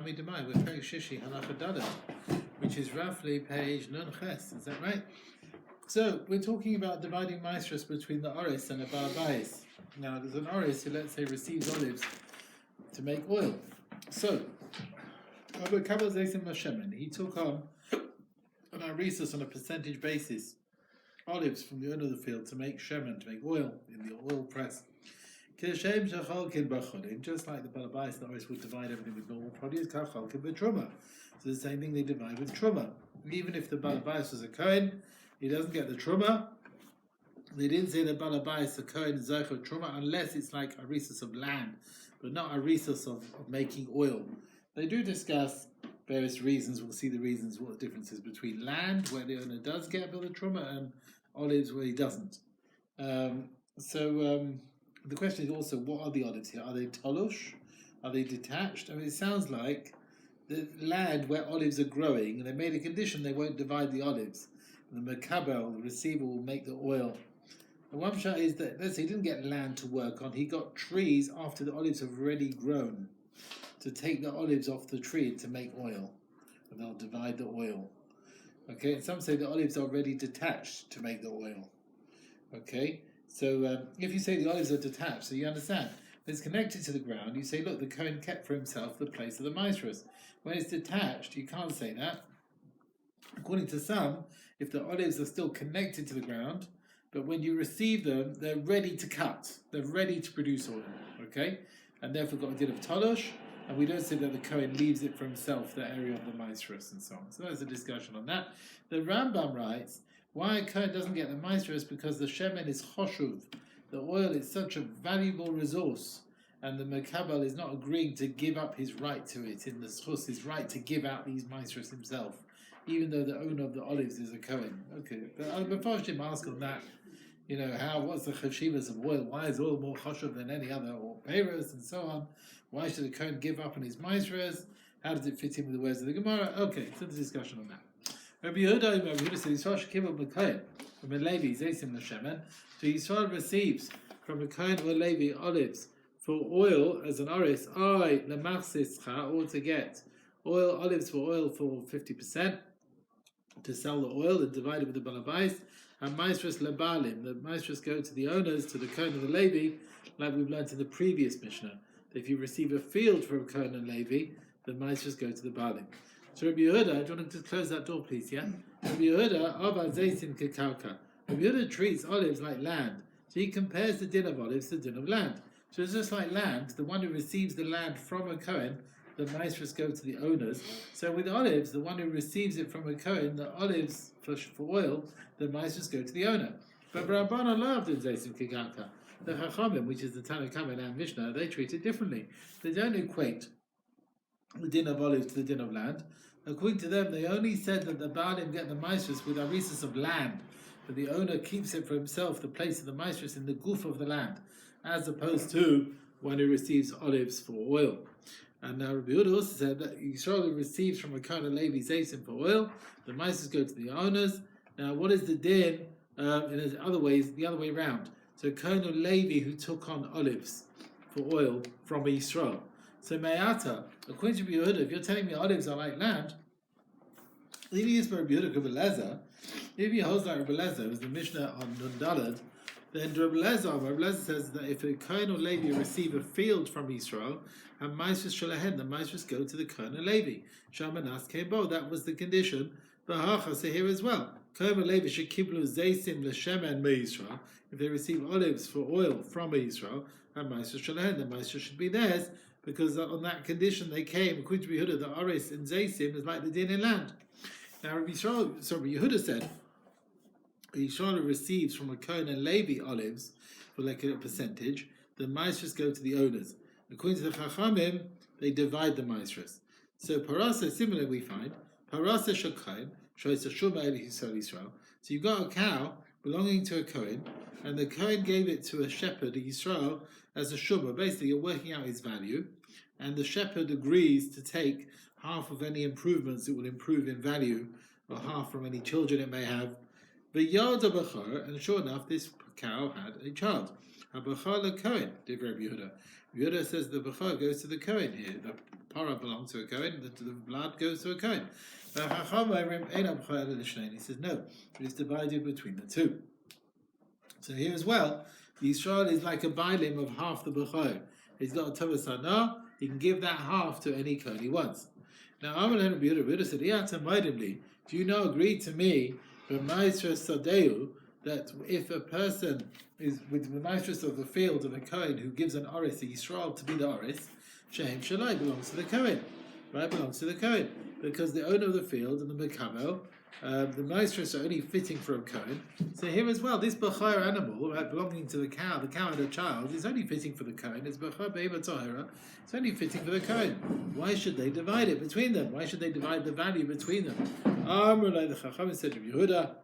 Yerushalmi Demai, we're very shishi halacha dada, which is roughly page nun ches. Is that right? So we're talking about dividing maestros between the oris and the balabais. Now there's an oris who, let's say, receives olives to make oil. So he took on an arisus on a percentage basis olives from the owner of the field to make shemen, to make oil in the oil press. Just like the balabais, the oris would divide everything with normal produce. So the same thing they divide with truma. Even if the balabais was a Cohen, he doesn't get the truma. They didn't say the balabais, the Cohen, is zeicher truma, unless it's like a arisus of land, but not a arisus of making oil. They do discuss various reasons. We'll see the reasons, what the difference is between land, where the owner does get a bit of truma, and olives where he doesn't. The question is also, what are the olives here? Are they tolosh? Are they detached? I mean, it sounds like the land where olives are growing, and they made a condition they won't divide the olives. And the makabel, the receiver, will make the oil. The one shot is that, let's say, he didn't get land to work on. He got trees after the olives have already grown to take the olives off the tree to make oil. And they'll divide the oil. Okay, and some say the olives are already detached to make the oil. Okay, so if you say the olives are detached, so you understand, it's connected to the ground, you say, look, the Cohen kept for himself the place of the maestros. When it's detached, you can't say that. According to some, if the olives are still connected to the ground, but when you receive them, they're ready to cut. They're ready to produce oil, okay? And therefore got a din of tolosh, and we don't say that the Cohen leaves it for himself, the area of the maestros and so on. So there's a discussion on that. The Rambam writes, why a Cohen doesn't get the maestros? Because the shemen is choshuv. The oil is such a valuable resource, and the Makabal is not agreeing to give up his right to it, in the schus, his right to give out these maestros himself, even though the owner of the olives is a Cohen. Okay, but before Jim ask on that, what's the chashivas of oil? Why is oil more chashuv than any other, or peiros and so on? Why should a Cohen give up on his maestros? How does it fit in with the words of the Gemara? Okay, so the discussion on that. Rabbi Yehuda said, Yisrael shekibel b'Cohen from a Levi zeisim l'shemen. So Yisrael receives from a Cohen or Levi olives for oil as an oris, or to get olives for oil for 50%, to sell the oil and divide it with the balabais. And maestros lebalim, the maestros go to the owners, to the Cohen and the Levi, like we've learned in the previous Mishnah. If you receive a field from Cohen and Levi, the maestros go to the balim. So Rabbi Yehuda, do you want to just close that door, please? Yeah. Rabbi Yehuda, ava zeitim kekauka. Rabbi Yehuda treats olives like land, so he compares the din of olives to the din of land. So it's just like land. The one who receives the land from a Cohen, the maestros go to the owners. So with olives, the one who receives it from a Cohen, the olives for oil, the maestros go to the owner. But Rabbana loved in zeitim kekauka. The Chachamim, which is the Tanakhama and Mishnah, they treat it differently. They don't equate the din of olives to the din of land. According to them, they only said that the Baalim get the maestros with arisus of land, but the owner keeps it for himself, the place of the maestros in the goof of the land, as opposed to one who receives olives for oil. And now Rabbi Yehuda also said that Yisrael receives from a Cohen and Levi zeisim for oil, the maestros go to the owners. Now, what is the din in other ways, the other way around? So Cohen and Levi who took on olives for oil from Yisrael. So Me'ata, according to Rabbi Yehuda, if you're telling me olives are like land, if you use for Rabbi Yehuda, Rabbi Lezer, if you hold like Rabbi Lezer, who's the Mishnah on Nun Daled, then Rabbi Lezer says that if a Cohen or Levi receive a field from Yisrael, and maestros shalahen, the maestros go to the Cohen and Levi. Shamanas kebo, that was the condition. V'hacha, so here as well. Cohen and Levi should kiblu zeisim l'shemen me'Yisrael. If they receive olives for oil from Yisrael, and maestros shalahen, the maestros should be theirs, because on that condition they came. According to Yehuda, the oris and zeisim is like the din in land. Now Rabbi Yehuda said, Yisrael receives from a Cohen and Levi olives for like a percentage. The maestros go to the owners. According to the Chachamim, they divide the maestros. So parasa, similar we find parasa shakaim shows a shuma Yisrael. So you've got a cow belonging to a Cohen, and the Cohen gave it to a shepherd, a Yisrael, as a shuma. Basically, you're working out his value, and the shepherd agrees to take half of any improvements it will improve in value, or half from any children it may have. The yard of Bechor, and sure enough, this cow had a child. Habachar leKohen, Divrei Yehuda. Yehuda says the Bachar goes to the Cohen here. The para belongs to a Cohen, the blood goes to a Cohen. He says no, it's divided between the two. So here as well, the Yisrael is like a bailim of half the Bachar. He's got a Tovas Hana, he can give that half to any Cohen he wants. Now, Amalek Yehuda said, do you not agree to me, that if a person is with the mistress of the field of a Cohen who gives an Oris, a Yisrael to be the Oris, Shehem Shalai belongs to the Cohen, right? Belongs to the Cohen, because the owner of the field and the Mekabel, the mistress are only fitting for a Cohen. So here as well, this Bachar animal, right, belonging to the cow had a child, is only fitting for the Cohen. It's Bachar Be'eva Tahira, it's only fitting for the Cohen. Why should they divide it between them? Why should they divide the value between them? The Chacham said to Yehuda,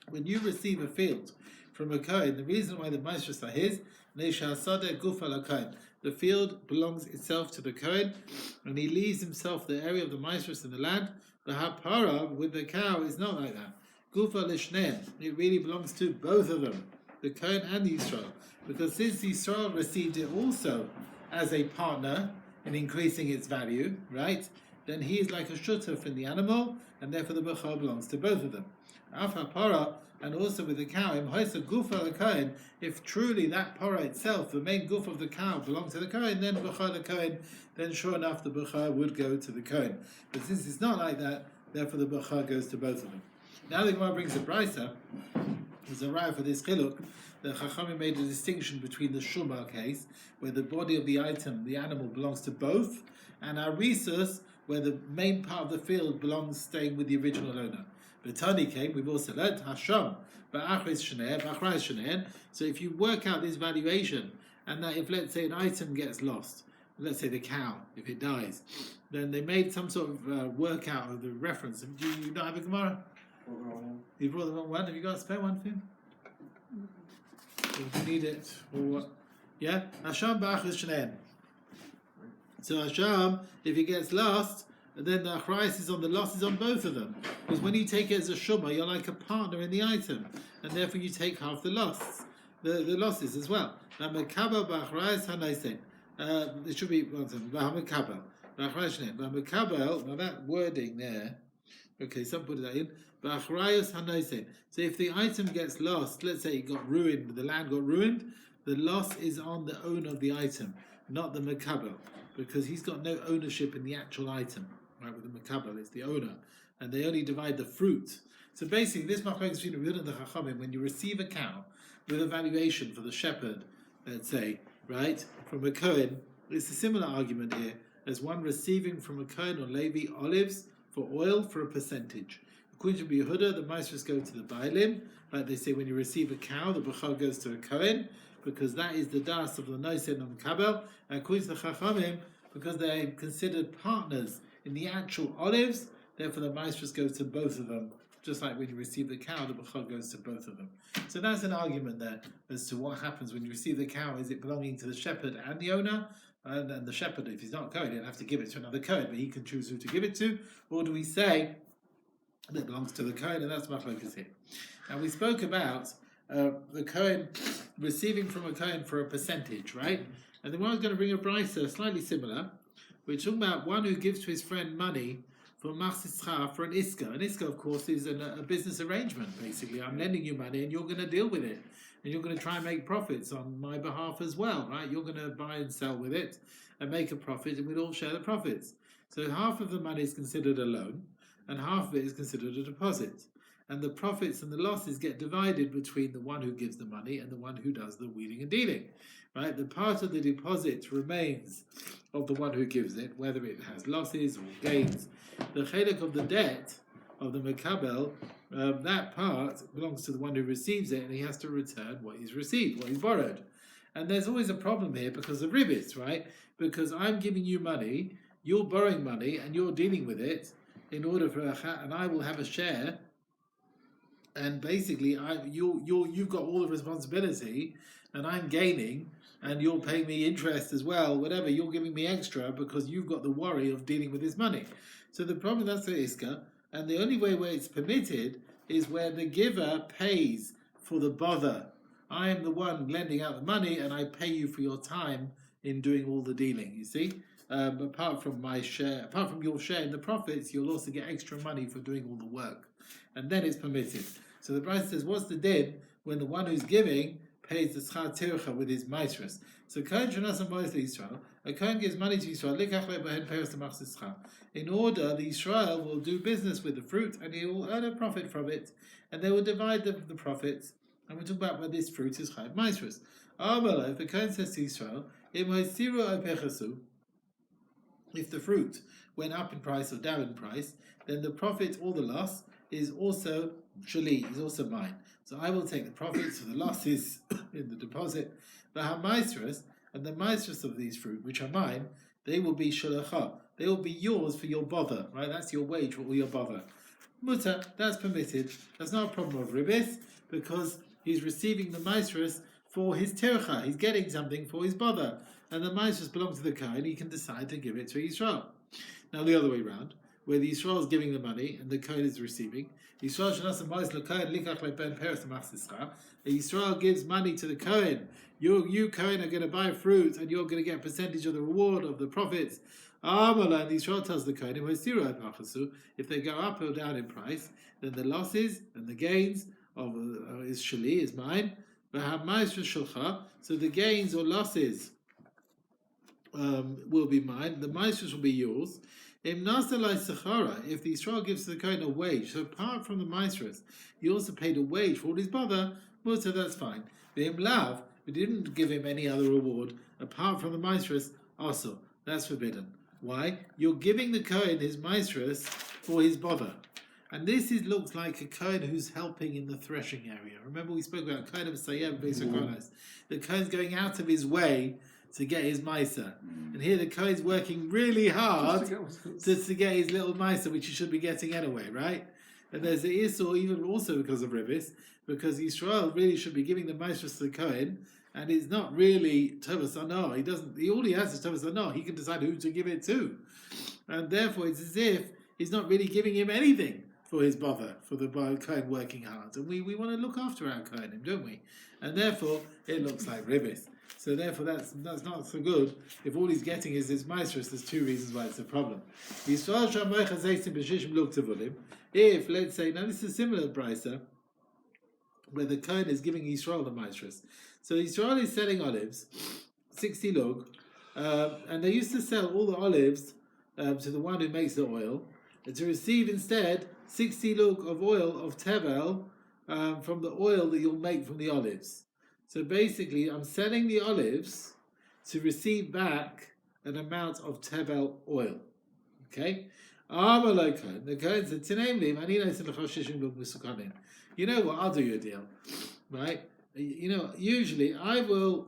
when you receive a field from a Cohen, the reason why the mistress are his, the field belongs itself to the Cohen, and he leaves himself the area of the mistress in the land. The hapara with the cow is not like that. Gufa lishnein, it really belongs to both of them, the Cohen and the Yisrael, because since Yisrael received it also as a partner in increasing its value, right? Then he is like a shutuf in the animal, and therefore the bechor belongs to both of them. Af hapara, and also with the cow, gufa the Cohen, if truly that para itself, the main goof of the cow, belongs to the Cohen, then bechor the Cohen, then sure enough the bechor would go to the Cohen. But since it's not like that, therefore the bechor goes to both of them. Now the Gemara brings a brisa. There's a right for this chiluk. The Chachamim made a distinction between the shumah case, where the body of the item, the animal, belongs to both, and arisus, where the main part of the field belongs staying with the original owner. But Tani came, we've also learned Hasham, so if you work out this valuation, and that if, let's say, an item gets lost, let's say the cow, if it dies, then they made some sort of workout of the reference. Do you not have a Gemara? You brought the wrong one. Have you got a spare one for him? If you need it, or what? Yeah? Hasham ba'achris shnein. So Hasham, if it gets lost, then the achrais is on the loss is on both of them. Because when you take it as a shumah, you're like a partner in the item, and therefore you take half the loss, the losses as well. Now mekabel ba'achrais hanaisen. It should be one second. Ba'hamekabel ba'achrais shnein. Ba'hamekabel. Now that wording there. Okay, some put that in. So if the item gets lost, let's say it got ruined, the land got ruined, the loss is on the owner of the item, not the mekabel, because he's got no ownership in the actual item. Right, with the mekabel, it's the owner, and they only divide the fruit. So basically, this machlokes between the Rid and the Chachamim, when you receive a cow with a valuation for the shepherd, let's say, right, from a Cohen, it's a similar argument here as one receiving from a Cohen or Levi olives for oil for a percentage. According to Yehuda, the maestros go to the Bailim, like they say when you receive a cow, the Bechor goes to a Cohen, because that is the das of the Noisen and Kabel, and according to the Chachamim, because they are considered partners in the actual olives, therefore the maestros go to both of them, just like when you receive the cow, the Bechor goes to both of them. So that's an argument there as to what happens when you receive the cow. Is it belonging to the shepherd and the owner? And the shepherd, if he's not Cohen, he'll have to give it to another Cohen, but he can choose who to give it to. Or do we say that it belongs to the Cohen, and that's machlokes here. And we spoke about the Cohen receiving from a Cohen for a percentage, right? And then one is going to bring a brisa slightly similar. We're talking about one who gives to his friend money for machsischa, for an iska. An iska, of course, is a business arrangement, basically. I'm lending you money, and you're going to deal with it. And you're going to try and make profits on my behalf as well, right? You're going to buy and sell with it and make a profit, and we'll all share the profits. So half of the money is considered a loan, and half of it is considered a deposit. And the profits and the losses get divided between the one who gives the money and the one who does the wheeling and dealing, right? The part of the deposit remains of the one who gives it, whether it has losses or gains. The chelik of the debt of the mekabel, that part belongs to the one who receives it, and he has to return what he's received, what he's borrowed. And there's always a problem here because of ribbits, right? Because I'm giving you money, you're borrowing money, and you're dealing with it in order for and I will have a share. And basically, you've got all the responsibility, and I'm gaining, and you're paying me interest as well. Whatever, you're giving me extra because you've got the worry of dealing with this money. So the problem, that's the iska. And the only way where it's permitted is where the giver pays for the bother I am the one lending out the money, and I pay you for your time in doing all the dealing. You see, apart from your share in the profits, you'll also get extra money for doing all the work, and then it's permitted. So the Brisa says, what's the din when the one who's giving pays the schar tircha with his maestros? So Cohen Shonasam Bois Israel, a Cohen gives money to Israel, in order the Israel will do business with the fruit and he will earn a profit from it, and they will divide the profits. And we're talking about where this fruit is Chaim maestros. If the Cohen says to Israel, if the fruit went up in price or down in price, then the profit or the loss is also shali, is also mine. So I will take the profits for the losses in the deposit. The hamaestros and the maestros of these fruit, which are mine, they will be shalacha. They will be yours for your bother, right? That's your wage for all your bother. Mutter, that's permitted. That's not a problem of ribis, because he's receiving the maestros for his tircha. He's getting something for his bother. And the maestros belong to the Kohen. He can decide to give it to Yisrael. Now the other way around, where the Yisrael is giving the money and the Kohen is receiving. Yisrael gives money to the Kohen. You Kohen are going to buy fruit and you're going to get a percentage of the reward of the profits. And the Yisrael tells the Kohen, if they go up or down in price, then the losses and the gains of is shali, is mine. So the gains or losses will be mine. The maestros will be yours. If the Israel gives to the Kohen a wage, so apart from the maestros, he also paid a wage for all his bother, so that's fine. We didn't give him any other reward apart from the maestros, also, that's forbidden. Why? You're giving the Kohen his maestros for his bother. And this looks like a Kohen who's helping in the threshing area. Remember we spoke about Kohen of Sayem Beisakonos. The Kohen's going out of his way to get his Maisa. And here the Kohen's working really hard to get his little Maisa, which he should be getting anyway, right? And there's the Issur even also because of Ribis, because Yisrael really should be giving the Maisa to the Kohen, and it's not really Tovas Anah. All he has is Tovas Anah. He can decide who to give it to. And therefore it's as if he's not really giving him anything for his bother, for the Kohen working hard. And we want to look after our Kohen, don't we? And therefore it looks like Ribis. So therefore that's not so good. If all he's getting is his maestros, there's two reasons why it's a problem. If, let's say, now this is a similar brisa, where the Kohen is giving Yisrael the maestros. So Yisrael is selling olives, 60 lug, and they used to sell all the olives to the one who makes the oil, and to receive instead 60 lug of oil of tevel from the oil that you'll make from the olives. So basically, I'm selling the olives to receive back an amount of tevel oil. Okay? The Kohen said, you know what, I'll do you a deal. Right? Usually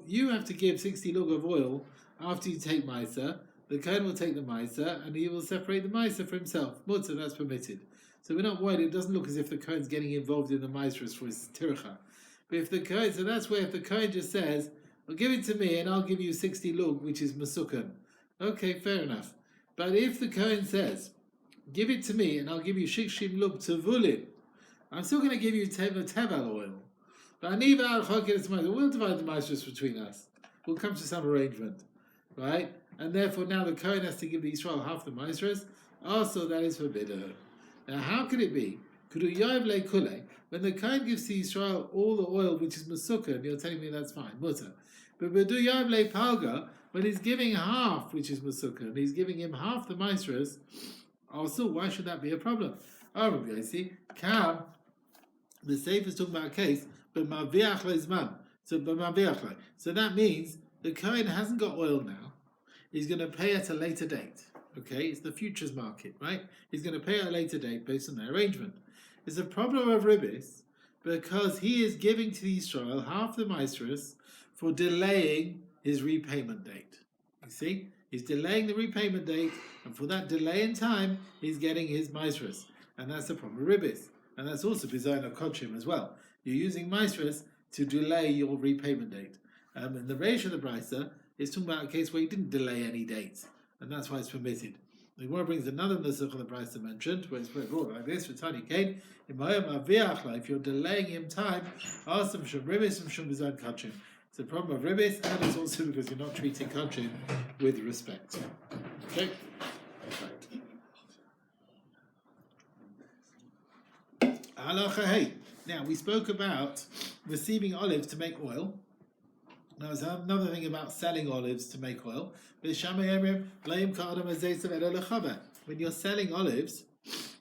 you have to give 60 lug of oil after you take Maisa. The Kohen will take the Maisa and he will separate the Maisa for himself. Mutter, that's permitted. So we're not worried, it doesn't look as if the Kohen's getting involved in the Maisa for his tircha. But if the Kohen, so that's where if the Kohen just says, well, give it to me and I'll give you 60 lug, which is masukan. Okay, fair enough. But if the Kohen says, give it to me and I'll give you 60 lug tevulim, I'm still going to give you tevel oil. But we'll divide the maestros between us. We'll come to some arrangement. Right? And therefore now the Kohen has to give the Israel half the maestros. Also that is forbidden. Now how could it be? When the Kohen gives to Israel all the oil which is Masukah, you're telling me that's fine, mutter. But Palga, when he's giving half which is Masukah, and he's giving him half the maestros, also why should that be a problem? I see. The Sefer is talking about a case, but Maviach Leizman. So that means the Kohen hasn't got oil now. He's going to pay at a later date. Okay, it's the futures market, right? He's going to pay at a later date based on their arrangement. It's a problem of Ribis because he is giving to Israel half the maestros for delaying his repayment date. You see? He's delaying the repayment date, and for that delay in time, he's getting his maestros. And that's the problem of Ribis. And that's also Bizayin Kochim as well. You're using maestros to delay your repayment date. And the ratio of the Brisa is talking about a case where he didn't delay any dates. And that's why it's permitted. The Gemara brings another nusach of the price I mentioned, where it's brought like this: for Tani Kain, if you're delaying him time, ask him from ribis and from his own kachim. It's a problem of ribis, and it's also because you're not treating kachim with respect. Okay. Halacha hey. Now we spoke about receiving olives to make oil. Now there's another thing about selling olives to make oil. When you're selling olives,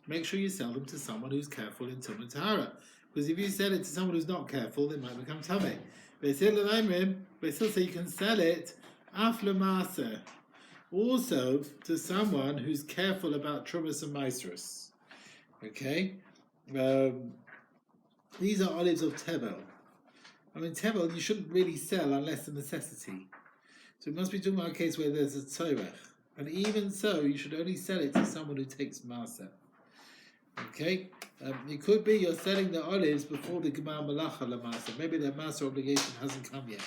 make sure you sell them to someone who's careful in Tum and Tahara. Because if you sell it to someone who's not careful, they might become Tameh. They still say you can sell it aflamasa, also to someone who's careful about Trumas and Maestros. Okay? These are olives of Tebel. I mean, Tebel you shouldn't really sell unless a necessity. So it must be talking about a case where there's a tzorech. And even so, you should only sell it to someone who takes Masa. Okay? It could be you're selling the olives before the Gemar Malacha Lamasa. Maybe their Masa obligation hasn't come yet.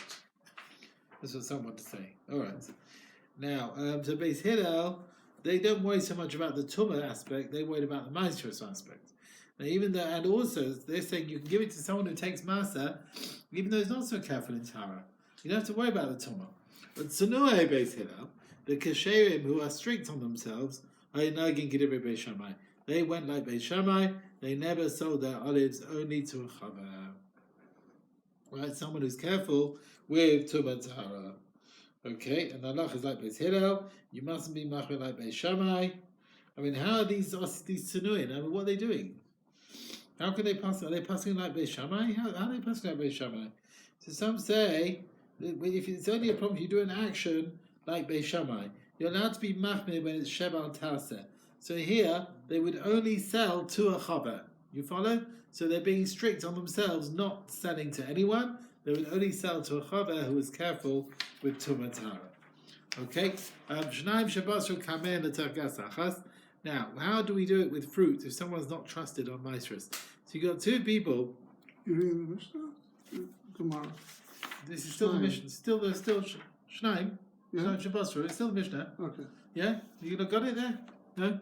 That's what someone to say. Alright. Now, so Beis Hillel, they don't worry so much about the Tumah aspect, they worry about the Maestros aspect. Now, and also, they're saying you can give it to someone who takes Masa, even though he's not so careful in Tara. You don't have to worry about the Tumah. But Tsunu'e Beis Hillel, the Kasherim who are strict on themselves, they went like Beis Shammai, they never sold their olives only to a Chaver. Right, someone who's careful with Tumah Tahara. Okay, and Allah is like Beis Hillel, you mustn't be Machmir like Beis Shammai. I mean, how are these Tsunu'in? I mean, what are they doing? How can they pass? Are they passing like Beis Shammai? How are they passing like Beis Shammai? So some say that if it's only a problem, you do an action like Beis Shammai. You're allowed to be machmir when it's shebal taseh. So here they would only sell to a chaver. You follow? So they're being strict on themselves, not selling to anyone. They would only sell to a chaver who is careful with tumah tahara. Okay. Shnaim shabasru kamen l'targas achas. Now, how do we do it with fruit if someone's not trusted on Maestros? So you got two people. You're reading the Mishnah? Tomorrow. This is still the Mishnah. Still Shnaim. Yeah. Shnaim Shabbat. It's still the Mishnah. Okay. Yeah? You got it there? No?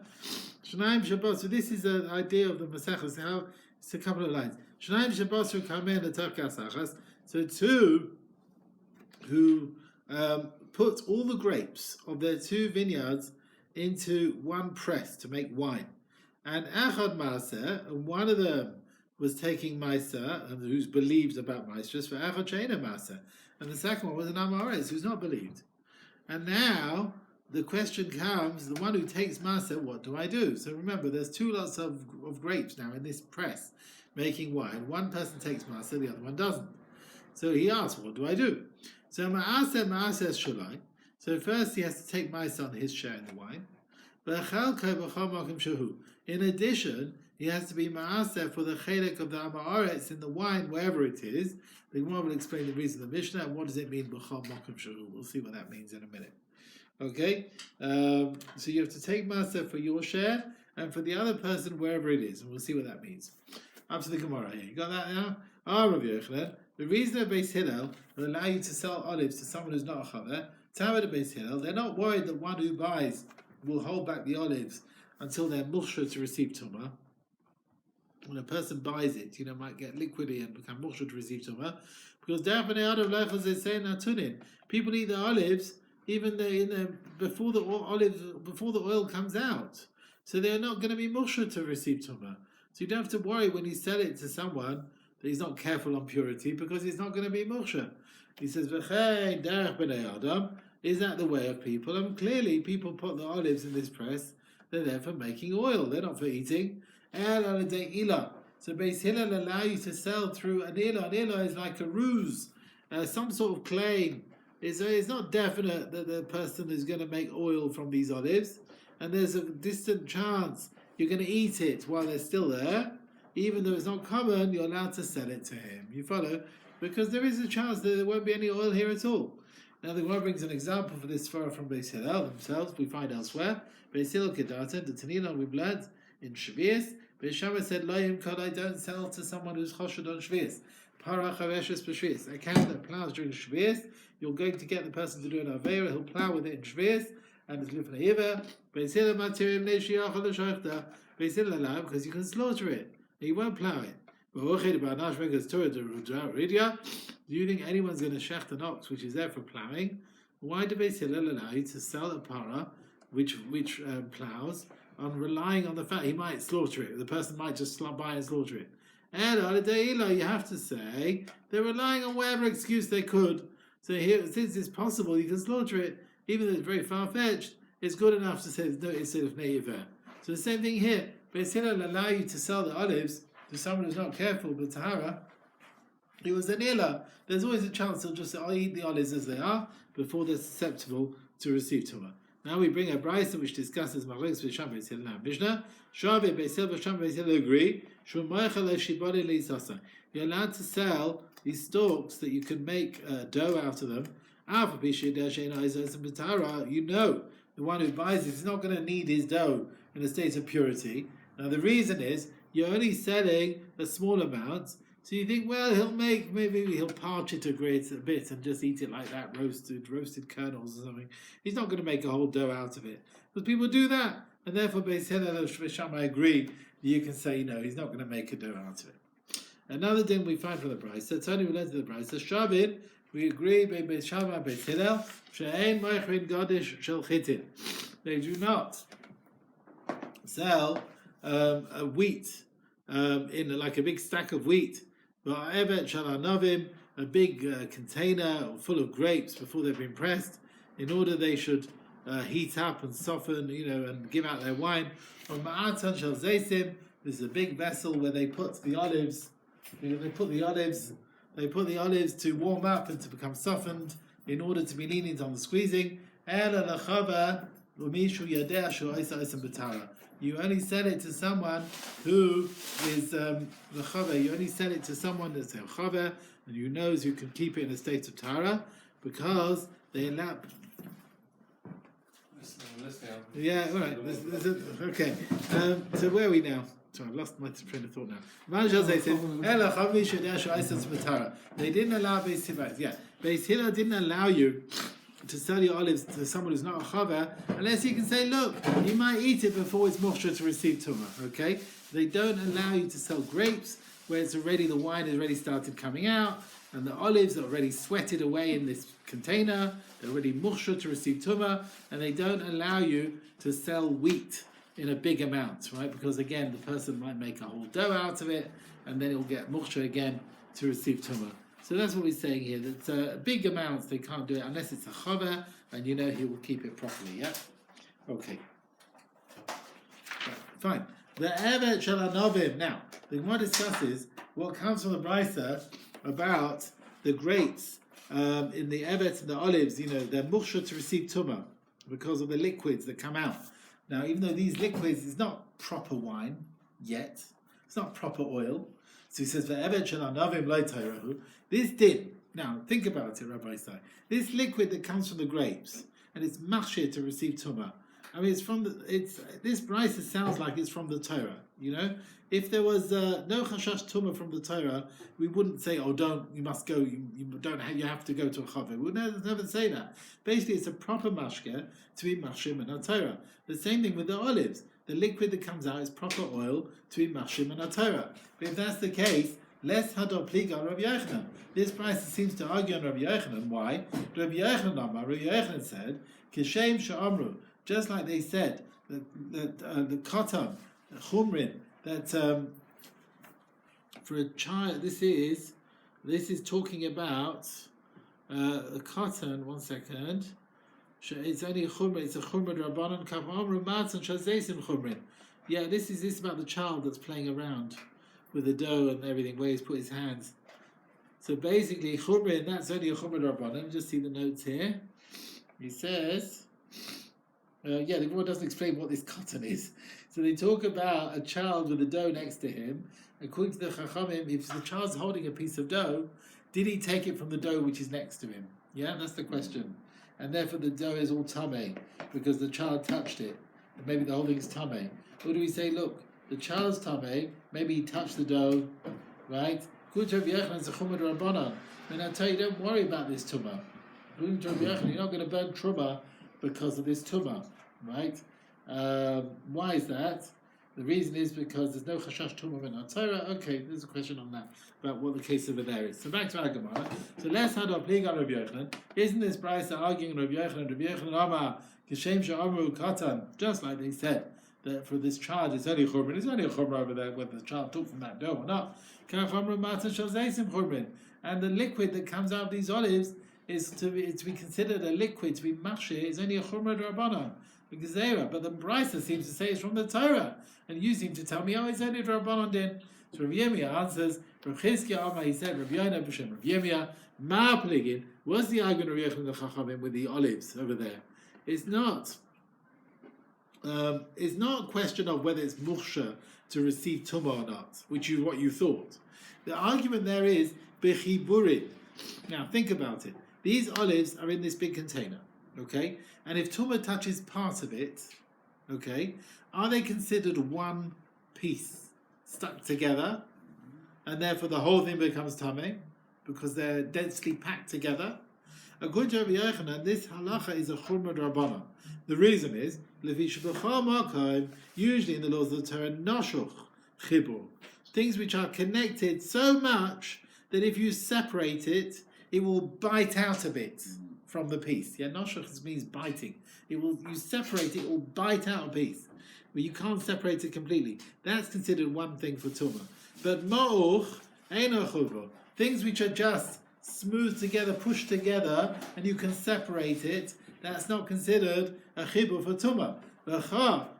Shnaim Shabbat. So this is an idea of the Masechet. How it's a couple of lines. Shnaim Shabbat kamen l'targas achas. So two who put all the grapes of their two vineyards into one press to make wine. And Echad Maaser, and one of them was taking Maaser, and who's believed about Maestros, for Echad Sheina Maaser. And the second one was an Amaretz, who's not believed. And now, the question comes, the one who takes Maaser, what do I do? So remember, there's two lots of grapes now in this press, making wine. One person takes Maaser, the other one doesn't. So he asks, what do I do? So Maaser Shulai. So first he has to take Maaser on his share in the wine. In addition, he has to be Maaser for the chelik of the Amaretz in the wine, wherever it is. The Gemara will explain the reason of the Mishnah and what does it mean b'chol makom shehu. We'll see what that means in a minute. Okay, so you have to take Maaser for your share and for the other person wherever it is, and we'll see what that means. Up to the Gemara here. You got that now? Rav Yochanan. The reason that Beis Hillel will allow you to sell olives to someone who's not a chaver, Beis Hillel, they're not worried that one who buys will hold back the olives until they're mushra to receive tumah. When a person buys it, might get liquidy and become mushra to receive tumah, because people eat the olives even before the oil comes out, so they're not going to be mushra to receive tumah. So you don't have to worry when you sell it to someone that he's not careful on purity, because he's not going to be mushra. He says, "V'chei derech b'nei Adam." Is that the way of people? And clearly, people put the olives in this press. They're there for making oil. They're not for eating. So Beis Hillel allow you to sell through an ilah. An ilah is like a ruse, some sort of claim. It's not definite that the person is going to make oil from these olives, and there's a distant chance you're going to eat it while they're still there. Even though it's not common, you're allowed to sell it to him. You follow? Because there is a chance that there won't be any oil here at all. Now the Gemara brings an example for this far from Beis Hillel themselves. We find elsewhere. Beis Hillel kedata, the Tanina we learned in Shvius. Beis Shammai said, "Loyim kadai, don't sell to someone who's choshed on Shvius. Para chaveshes b'Shvius. A cow that plows during Shvius, you're going to get the person to do an aveira. He'll plow with it in Shvius, and it's lifnei iver. Beis Hillel matirim neishiyach l'shochta. Beis Hillel allow because you can slaughter it, and you won't plow it. Do you think anyone's going to shecht an ox which is there for plowing? Why do Beis Hillel allow you to sell a para which plows on relying on the fact he might slaughter it? The person might just buy and slaughter it. You have to say they're relying on whatever excuse they could. So here, since it's possible, you can slaughter it, even though it's very far-fetched. It's good enough to say there's no instead of neiver. So the same thing here. Beis Hillel allow you to sell the olives to someone who's not careful, but tahara. It was an illa. There's always a chance they'll just say, "I'll eat the olives as they are," before they're susceptible to receive tumah. Now we bring a brayso which discusses machlokes v'sham Beis Hillel and Mishnah. Shavi Beis Hillel v'sham Beis Hillel agree. You're allowed to sell these stalks that you can make dough out of them. You know the one who buys it is not going to need his dough in a state of purity. Now the reason is you're only selling a small amount, so you think, well, maybe he'll parch it a bit and just eat it like that, roasted kernels or something. He's not going to make a whole dough out of it. But people do that, and therefore Beis Hillel and Shammai agree. You can say, no, he's not going to make a dough out of it. Another thing we find from the price, so Tony related to the price, so Shabbat, we agree, Beis Shammai, Beis Hillel, she'ein moichrin gadish shel chitin. They do not sell wheat in like a big stack of wheat, but evet shalanovim, a big container full of grapes before they've been pressed, in order they should heat up and soften, and give out their wine. Or ma'atan shel zeisim, this is a big vessel where they put the olives. They put the olives to warm up and to become softened in order to be lenient on the squeezing. You only sell it to someone who is you only sell it to someone that's a chaver and who knows who can keep it in a state of tara, because they allow. Yeah, all right. Okay. So where are we now? Sorry, I've lost my train of thought now. They didn't allow Beis Hillel. Yeah, Beis Hillel didn't allow you to sell your olives to someone who's not a chaver, unless you can say, look, you might eat it before it's moksha to receive tumah. Okay, they don't allow you to sell grapes where the wine has already started coming out, and the olives are already sweated away in this container. They're already moksha to receive tumah, and they don't allow you to sell wheat in a big amount, right? Because again, the person might make a whole dough out of it, and then it'll get moksha again to receive tumah. So that's what we're saying here. That big amounts they can't do it unless it's a chaver, and he will keep it properly. Yeah. Okay. Right, fine. The evet shalanovim. Now the Gemara discusses what comes from the brisa about the grapes in the evet and the olives. They're muksha to receive tumah because of the liquids that come out. Now, even though these liquids is not proper wine yet, it's not proper oil. So he says, this din. Now, think about it, Rabbi Isai. This liquid that comes from the grapes, and it's mashir to receive tumah. I mean, this brisa sounds like it's from the Torah. If there was no chashash tumah from the Torah, we wouldn't say, you must go, you have to go to a chaver. We would never say that. Basically, it's a proper mashke to be mashim and a Torah. The same thing with the olives. The liquid that comes out is proper oil to be mashim and a Torah. But if that's the case, less hador pliga Rabbi Yochanan. This brisa seems to argue on Rabbi Yochanan. Why? Rabbi Yochanan said, Kishem she'amru, just like they said that the katan, chumrin, that for a child, this is talking about a cotton. 1 second. It's only a chumrin. It's a chumrin rabbanon kavamru matzon shazeisim chumrin. Yeah, this is about the child that's playing around with the dough and everything, where he's put his hands. So basically, chumrin, that's only a chumrin rabbanon. Just see the notes here. He says. The Gemara doesn't explain what this cotton is. So they talk about a child with a dough next to him. According to the Chachamim, if the child's holding a piece of dough, did he take it from the dough which is next to him? Yeah, that's the question. And therefore the dough is all tameh, because the child touched it. And maybe the whole thing is tameh. Or do we say, look, the child's tameh, maybe he touched the dough, right? According to Rabbi Yochanan, it's a chumad rabbanan. And I tell you, don't worry about this tumah. According to Rabbi Yochanan, you're not going to burn truma because of this tumah, right? Why is that? The reason is because there's no chashash tumah in our Torah. Okay, there's a question on that, about what the case over there is. So back to our Gemara. So let's have a plig on Rabbi Yochanan. Isn't this brayso arguing Rabbi Yochanan? Rabbi Yochanan Amar Kishem she'amru katan, just like they said that for this child it's only churban. It's only a churban over there whether the child took from that dough or not. And the liquid that comes out of these olives is to be considered a liquid, to be mashir, is only a churban rabbanon. Because but the Brisa seems to say it's from the Torah, and you seem to tell me, it's only Rabbanon din. So Rav Yirmiyah answers, Rav Chizkiah Amar, he said, Rav Yoina b'shem Rav Yirmiyah, ma pligin. What's the argument of Rav Yochanan the Chachamim with the olives over there? It's not a question of whether it's muksha to receive tumah or not, which is what you thought. The argument there is bechiburin. Now think about it. These olives are in this big container. Okay, and if tumah touches part of it, okay, are they considered one piece stuck together, and therefore the whole thing becomes tameh because they're densely packed together? According to Rabbi Yochanan, this halacha is a churma d'Rabbanan. The reason is usually in the laws of the Torah, noshuch chibur, things which are connected so much that if you separate it, it will bite out a bit from the piece. Yeah, noshuch means biting. You separate it, it will bite out a piece. But you can't separate it completely. That's considered one thing for tumah. But ma'uch, eino chuvah, things which are just smooth together, pushed together, and you can separate it, that's not considered a chibur for tumah.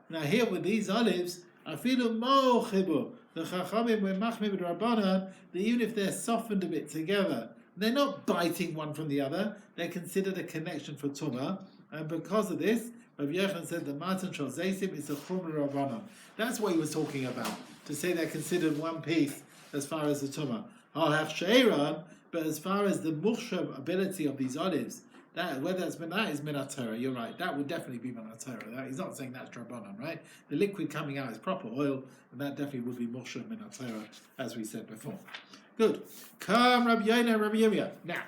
Now here with these olives, I feel a ma'uch chibur. The chachamim were machmir b'drabanan, that even if they're softened a bit together, they're not biting one from the other. They're considered a connection for tumah, and because of this, Rabbi Yochanan said the matan shel zeisim is a churma rabbanon. That's what he was talking about, to say they're considered one piece as far as the tumah. But as far as the muksha ability of these olives, that whether that is minat Torah, you're right. That would definitely be minat Torah. He's not saying that's rabbanon, right? The liquid coming out is proper oil, and that definitely would be muksha minat Torah, as we said before. Good. Come, Rabbi Yoina, Rabbi Yirmiyah. Now,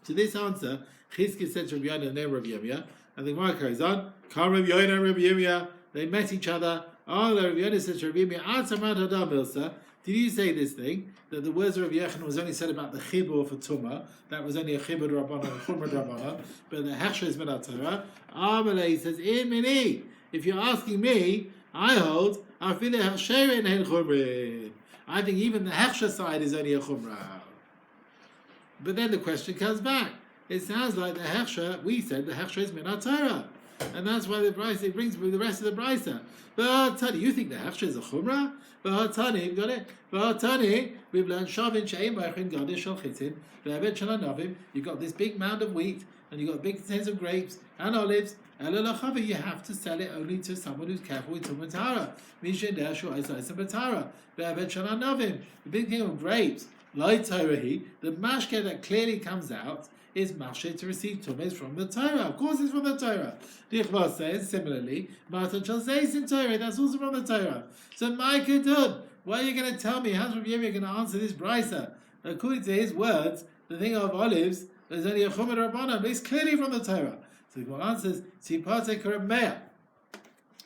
to this answer, Chizkiah said to Rabbi Yoina and then Rabbi Yirmiyah, and the Gemara carries on. Come, Rabbi Yoina and Rabbi Yirmiyah. They met each other. Oh, Rabbi Yoina said to Rabbi Yirmiyah, did you say this thing, that the words of Rabbi Yochanan was only said about the chibur for tumah, that was only a chibur rabbanon, a chumrah rabbanon, but the hechsher is minat Torah? Amalei says, in mini, if you're asking me, I hold, I feel a hechsher in hen chumrin. I think even the hechsher side is only a chumrah. But then the question comes back. It sounds like the hechsher, we said the hechsher is minat Torah. And that's why the brisa, it brings with the rest of the brisa. But Tani, you think the hechsher is a chumrah? But Tani, got it? But Tani, we've learned shavin she'im b'achin gadish shel chitin, ve'abed shel anavim. You've got this big mound of wheat, and you've got big containers of grapes and olives. You have to sell it only to someone who's careful with tumah tahara. The big thing of grapes, like Torahi, the mashke that clearly comes out is mashke to receive tumahs from the Torah. Of course, it's from the Torah. Dichbas says similarly, matan shel zeis in Torah. That's also from the Torah. So, my kedud, why are you going to tell me? How's Rabbi Yirmiyah going to answer this brisa? According to his words, the thing of olives is only a chumrah rabbanan, but it's clearly from the Torah. So the answers, Tzipate Karamea.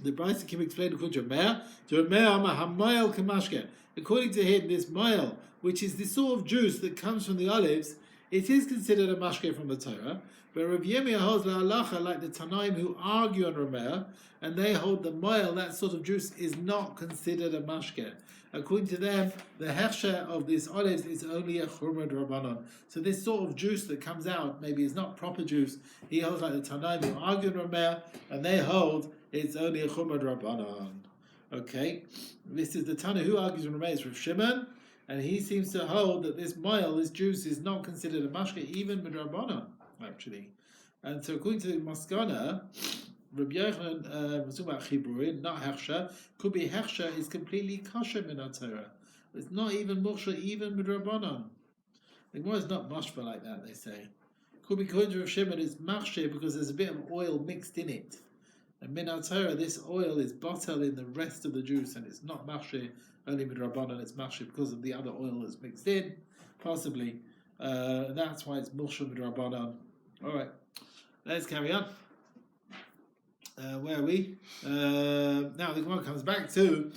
The brisa can be explained according to Rameah. To Rameah, Mahamayel Kamashke. According to him, this mayel, which is the sort of juice that comes from the olives, it is considered a mashke from the Torah. But Rav Yirmiyah holds la halacha like the Tanaim who argue on Rameah, and they hold the mayel, that sort of juice, is not considered a mashke. According to them, the hechsher of these olives is only a churma d'Rabbanan. So this sort of juice that comes out maybe is not proper juice. He holds like the Tanaim who argue on Rameah, and they hold it's only a churma d'Rabbanan. Okay, this is the Tana who argues on Rameah is Rav Shimon, and he seems to hold that this mayel, this juice, is not considered a mashke even b'Rabbanan, actually. And so according to the Maskana, Rabbi Yochanan was talking about chiburin, not hechsher. Could be hechsher is completely kosher min Torah. It's not even muksha, even b'Rabbanan. The Gemara is not mashba like that, they say. Could be according to Rav Shimon, it's mashke because there's a bit of oil mixed in it. And min Torah, this oil is bottled in the rest of the juice, and it's not mashke, only b'Rabbanan, it's mashke because of the other oil that's mixed in, possibly. That's why it's muksha b'Rabbanan. All right, let's carry on. where are we? Now the Gemara comes back to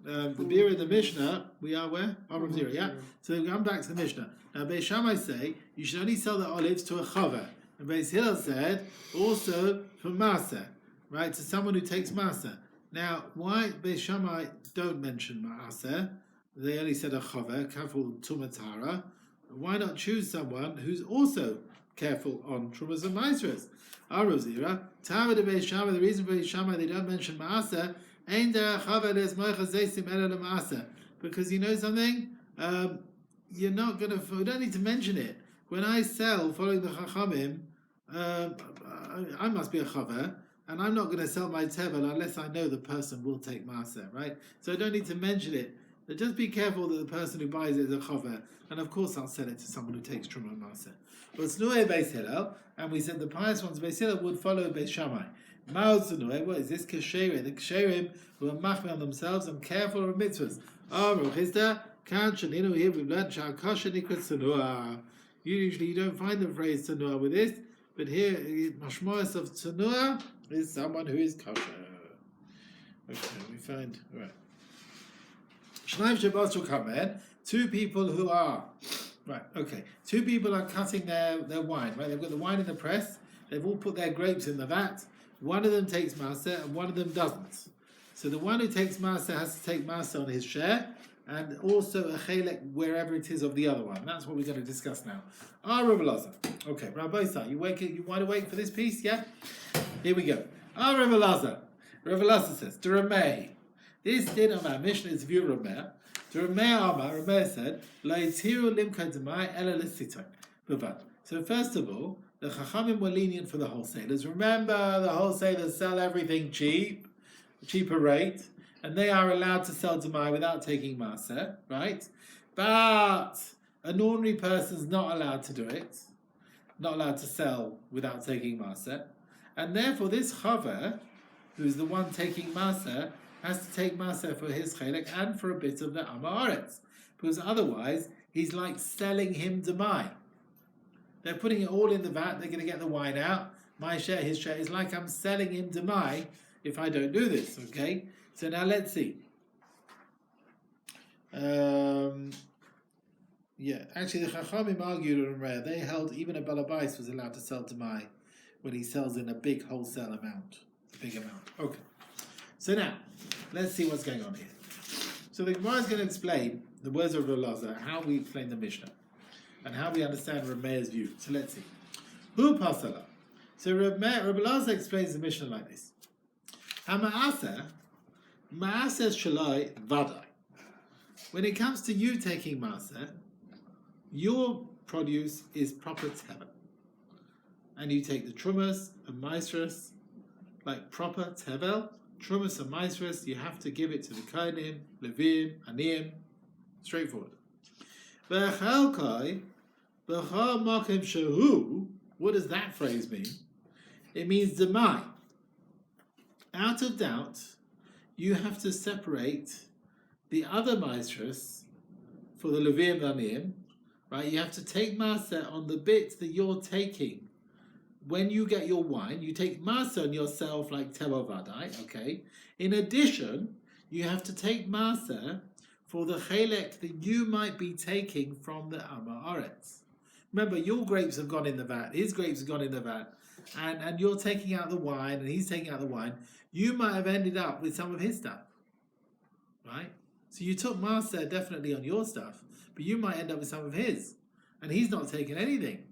the beer in the Mishnah. We are where? Harav 0, yeah? So we come back to the Mishnah. Now Beis Shammai say you should only sell the olives to a chaver. And Beis Hillel said also for Maser, right? To someone who takes Maser. Now, why Beis Shammai don't mention Maser? They only said a chaver, careful tumatara. Why not choose someone who's also careful on Trumas and Maasros? Arozira, Tama de Beis Shammai, the reason for Beis Shammai they don't mention Maaser, Ein der Chaver les Moicha Zeisim Ela le Maaser. Because you know something? You don't need to mention it. When I sell following the Chachamim, I must be a Chaver, and I'm not going to sell my Tevel unless I know the person will take Maaser, right? So I don't need to mention it. But just be careful that the person who buys it is a Chaver, and of course I'll sell it to someone who takes Truma and Maaser. But Snuei Beis Hillel, and we said the pious ones Beis Hillel would follow Beis Shammai. Ma'od Snuei, what is this? Kesherim. The Kesherim who are machmir on themselves and careful of mitzvahs. Rochizda, Kan Shaninu, here we've learned Sha'akasha Nikrat Tsunua. Usually you don't find the phrase Tsunua with this, but here, Mashmoas of Tsunua is someone who is kosher. Okay, we find, right. Shnaim Shabbat Kamen, two people who are, right, okay, two people are cutting their wine, right? They've got the wine in the press, they've all put their grapes in the vat, one of them takes Maser and one of them doesn't. So the one who takes Maser has to take Maser on his share, and also a chelek wherever it is of the other one. That's what we're going to discuss now. Rav Elazar. Okay, Rabbi Sa, you want to wait for this piece, yeah? Here we go. Rav Elazar. Rav Elazar says, to Rameh. This din of our Mishnah is view Rameh. To Rameh Amar, Rameh said, La yitziru limka demai ela l'sitoin. So first of all, the Chachamim were lenient for the wholesalers. Remember, the wholesalers sell everything cheap, cheaper rate, and they are allowed to sell Demai without taking Maser, right? But an ordinary person's not allowed to do it, not allowed to sell without taking Maser, and therefore this Chaver, who's the one taking Maser, has to take Maser for his Chelek and for a bit of the Amaretz, because otherwise he's like selling him Demai. They're putting it all in the vat, they're going to get the wine out, my share, his share, is like I'm selling him Demai if I don't do this, okay? So now let's see. Actually the Chachamim argued on rare. They held even a Balabais was allowed to sell Demai when he sells in a big wholesale amount. A big amount. Okay. So now, let's see what's going on here. So the Gemara is going to explain the words of Rav Elazar, how we explain the Mishnah, and how we understand Rameir's view. So let's see. Hu pasala. So Rav Elazar explains the Mishnah like this. Hama'asa, Ma'aser Shalai Vadai. When it comes to you taking Maser, your produce is proper tevel. And you take the Trumas and Maasros, like proper tevel, Trumas and Maasros, you have to give it to the Kohenim, Levim, Aniyim, straightforward. V'chalkai, v'chal makim shehu, what does that phrase mean? It means Demai. Out of doubt, you have to separate the other maestros for the Levim and Aniyim, right? You have to take Maser on the bit that you're taking. When you get your wine, you take Maser on yourself like Tevel Vadai, okay? In addition, you have to take Maser for the Chelek that you might be taking from the Amar Aretz. Remember, your grapes have gone in the vat, his grapes have gone in the vat, and you're taking out the wine, and he's taking out the wine. You might have ended up with some of his stuff, right? So you took Maser definitely on your stuff, but you might end up with some of his, and he's not taking anything.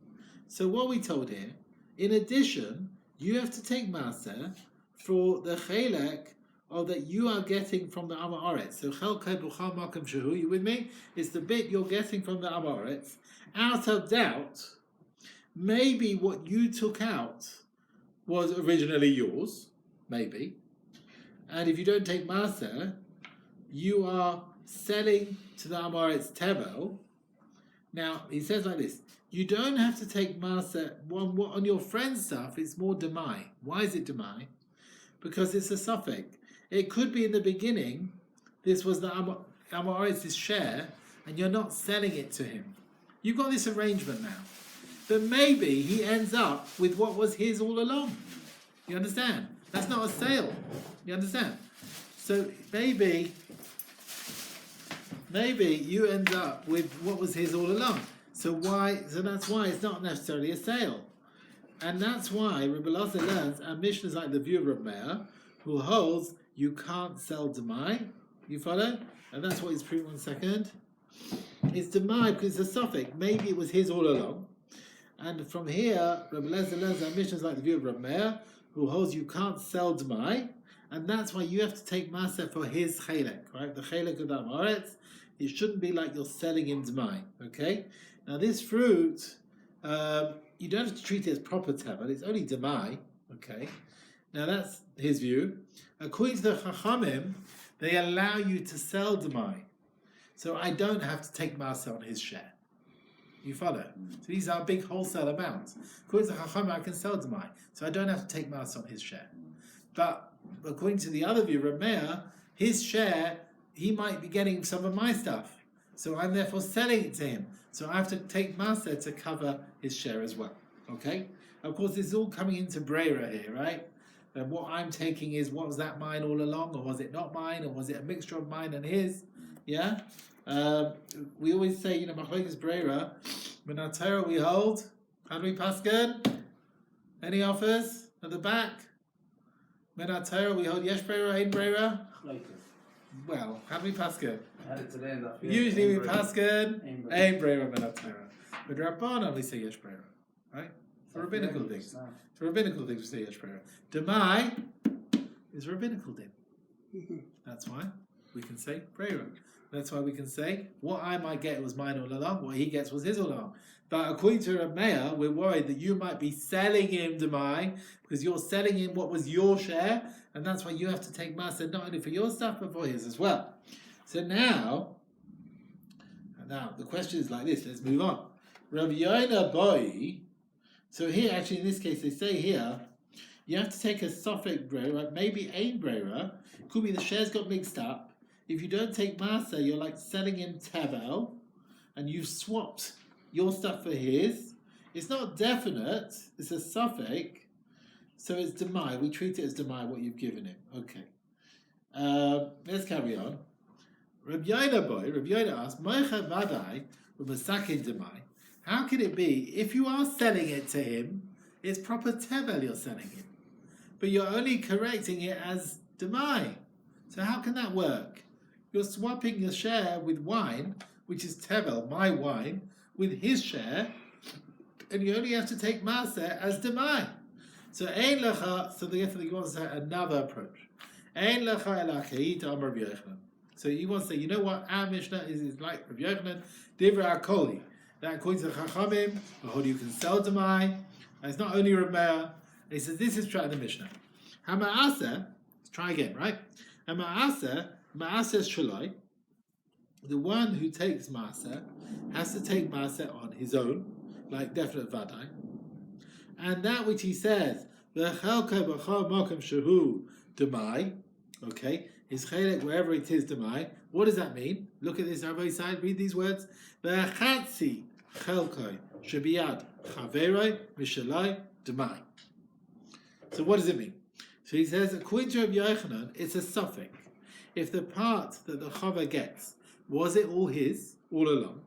So what we told here, in addition, you have to take Maser for the Chelek or that you are getting from the Amar Aretz. So Chelkai Buchal Makam Shehu, you with me? It's the bit you're getting from the Amar Aretz. Out of doubt, maybe what you took out was originally yours, maybe. And if you don't take Maser, you are selling to the Amoritz Tevel. Now, he says like this, you don't have to take Maser on your friend's stuff, it's more Demai. Why is it Demai? Because it's a suffix. It could be in the beginning, this was the Amoritz's share, and you're not selling it to him. You've got this arrangement now. But maybe he ends up with what was his all along. You understand? That's not a sale. You understand? So maybe you end up with what was his all along. So that's why it's not necessarily a sale. And that's why Rabbi Elazar learns, and Mishnah is like the view of Rabbi Meir, who holds you can't sell Demai. You follow? And that's what he's proving. 1 second. It's Demai because it's a suffix. Maybe it was his all along. And from here, Rabbi Elazar learns, and Mishnah is like the view of Rabbi Meir, who holds you can't sell Demai. And that's why you have to take Maseh for his chelek, right? The chelek of the Amoretz. It shouldn't be like you're selling him Demai. Okay? Now this fruit, you don't have to treat it as proper tevel, it's only demai, okay? Now that's his view. According to the Chachamim, they allow you to sell demai. So I don't have to take Maseh on his share. You follow? So these are big wholesale amounts. According to the Chachamim, I can sell demai. So I don't have to take Maseh on his share. But according to the other view, Reb Meir, his share, he might be getting some of my stuff. So I'm therefore selling it to him. So I have to take Maseh to cover his share as well. Okay? Of course, this is all coming into Breira here, right? And what I'm taking is, was that mine all along, or was it not mine, or was it a mixture of mine and his? Yeah? We always say, Machlokes Breira, Menatera we hold. How do we paskin? Any offers at the back? Menatera we hold Yesh Breira, Ein Breira? Well, how do we paskin? Usually we paskin Ein Breira Menatera. But Rabbanan we say Yesh Breira, right? For rabbinical things. For rabbinical things we say Yesh Breira. Demai is rabbinical din. That's why we can say Breira. That's why we can say what I might get was mine all along, what he gets was his all along. But according to Reb Meir, we're worried that you might be selling him Demai because you're selling him what was your share, and that's why you have to take Maseh not only for your stuff but for his as well. So now the question is like this. Let's move on. Rav Yoina Boi. So here, actually, in this case, they say here you have to take a suffix breira, right? Maybe ein breira. Could be the shares got mixed up. If you don't take Maseh, you're like selling him tevel, and you've swapped your stuff for his. It's not definite, it's a suffix, so it's demai. We treat it as demai, what you've given him. Okay. Let's carry on. Reb Yoina asked, Moicha vadai Masechet demai. How can it be, if you are selling it to him, it's proper tevel you're selling him, but you're only correcting it as demai? So how can that work? You're swapping your share with wine, which is tevel, my wine, with his share, and you only have to take Maseh as demai. So ein lecha. So therefore you want to say another approach. Ein lecha elakei to Amar Rabbi Yochanan. So you want to say, you know what? Our Mishnah is like Rabbi Yochanan, Divrei Akoli. That according to the Chachamim, you can sell demai. And it's not only Reb Meir. And he says this is trying the Mishnah. Hama'aseh. Let's try again, right? Hama'aseh shaloi. The one who takes Maseh has to take Maseh on his own, like definite vadai. And that which he says, v'chelka b'chol mokem shehu demai, okay, his chelek wherever it is demai. What does that mean? Look at this on both sides. Read these words. V'chatzi chelkoi shebiyad chaveroi mishaloi demai. So what does it mean? So he says, according to Rabbi Yochanan, it's a suffix. If the part that the chaver gets, was it all his, all along?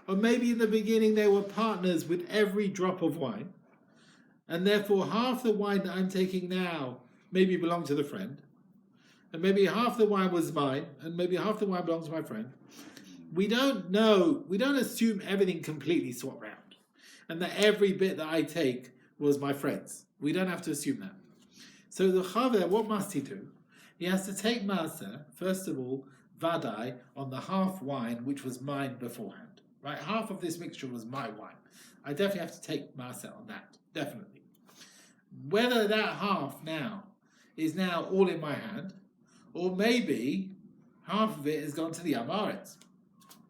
Or maybe in the beginning they were partners with every drop of wine, and therefore half the wine that I'm taking now maybe belonged to the friend, and maybe half the wine was mine, and maybe half the wine belongs to my friend. We don't know, we don't assume everything completely swapped round, and that every bit that I take was my friend's. We don't have to assume that. So the chaver, what must he do? He has to take Maseh, first of all, vadai, on the half wine which was mine beforehand. Right? Half of this mixture was my wine. I definitely have to take Maseh on that. Definitely. Whether that half now is now all in my hand, or maybe half of it has gone to the Amaretz.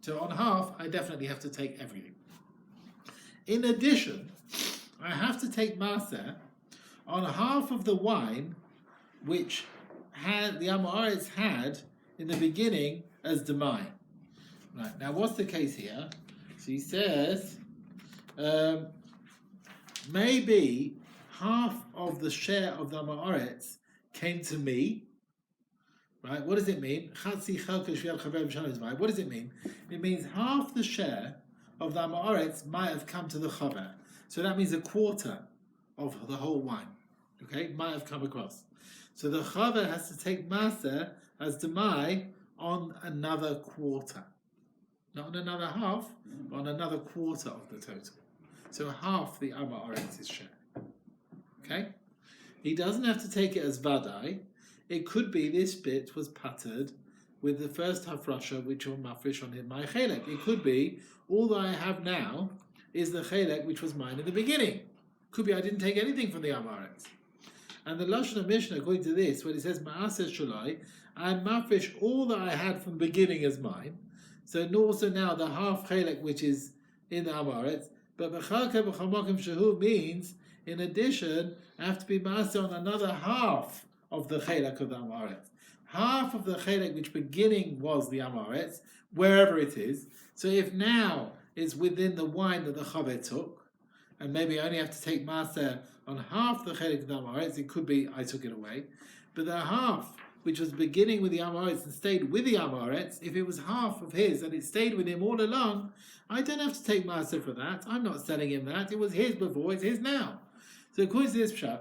So on half, I definitely have to take everything. In addition, I have to take Maseh on half of the wine which the Amaretz had in the beginning as demai. Right, now what's the case here? So he says, maybe half of the share of the Amaretz came to me. Right? What does it mean? What does it mean? It means half the share of the Amoretz might have come to the Chaver. So that means a quarter of the whole wine. Okay? Might have come across. So the Chaver has to take Maser as Demai on another quarter. Not on another half, but on another quarter of the total. So half the Amoretz's share. Okay? He doesn't have to take it as Vadai. It could be this bit was pattered with the first hafrasha, which will mafresh on him my chelek. It could be all that I have now is the chelek which was mine in the beginning. Could be I didn't take anything from the Amoretz. And the Lashon of Mishnah, according to this, when it says Ma'aseh Shalai, I mafresh all that I had from the beginning as mine. So also now the half chelek which is in the Amoretz. But B'chalka B'chamakim Shehu means, in addition, I have to be Ma'aseh on another half of the chelek of the Amoretz. Half of the chelek which beginning was the Amoretz, wherever it is. So if now it's within the wine that the Chaver took, and maybe I only have to take Maser on half the chelek of the Amoretz, it could be I took it away. But the half which was beginning with the Amoretz and stayed with the Amoretz, if it was half of his and it stayed with him all along, I don't have to take Maser for that. I'm not selling him that. It was his before, it's his now. So according to this pshat,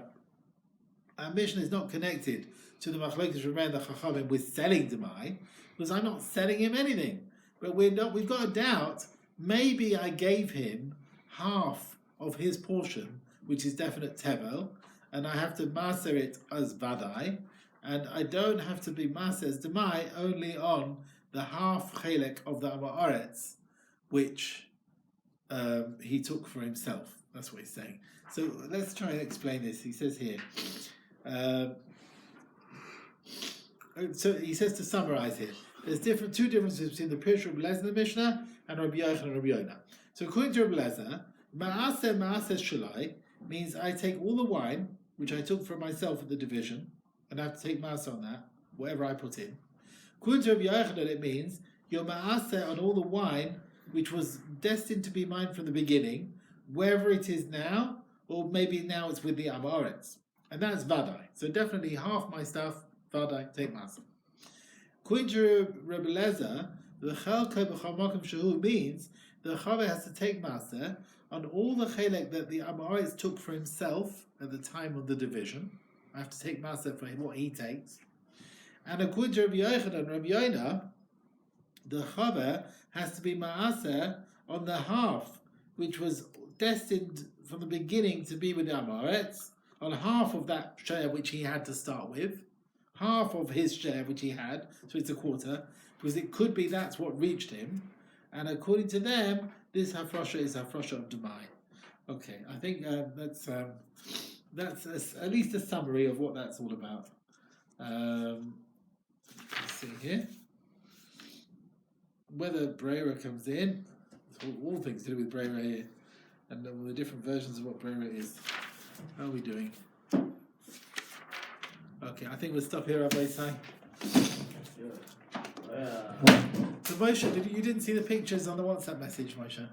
our mission is not connected to the Machlokes Rebbeinu and the Chachamim with selling Demai, because I'm not selling him anything. But we've got a doubt. Maybe I gave him half of his portion, which is definite tevel, and I have to maser it as vadai, and I don't have to be maser as Demai only on the half chelek of the Amoretz, which he took for himself. That's what he's saying. So let's try and explain this. He says here. So he says to summarize here, there's two differences between the Pirush of Rabbi Lezer in the Mishnah and Rabbi Yochanan and Rabbi Yonah. So according to Rabbi Lezer, Ma'aseh Shalai means I take all the wine which I took for myself at the division, and I have to take Ma'aseh on that, whatever I put in. According to Rabbi Yochanan, it means your Ma'aseh on all the wine which was destined to be mine from the beginning, wherever it is now, or maybe now it's with the Amoretz. And that's Vadai. So definitely half my stuff, Vadai, take Maser. According to Rabbi Lezer, the Chelka B'chamakim Shehu means the Chaver has to take Maser on all the chelek that the Amoretz took for himself at the time of the division. I have to take Maser for what he takes. And according to Rabbi Yochanan and Rabbi Yonah, the Chaver has to be Ma'aser on the half which was destined from the beginning to be with the Amoretz, on half of that share which he had to start with, half of his share which he had, so it's a quarter, because it could be that's what reached him, and according to them, this hafrasha is hafrasha of Demai. Okay, I think that's at least a summary of what that's all about. Let's see here. Whether Brera comes in, all things to do with Brera here, and all the different versions of what Brera is. How are we doing? Okay, I think we'll stop here, Rabbi Sai. So Moshe, you didn't see the pictures on the WhatsApp message, Moshe?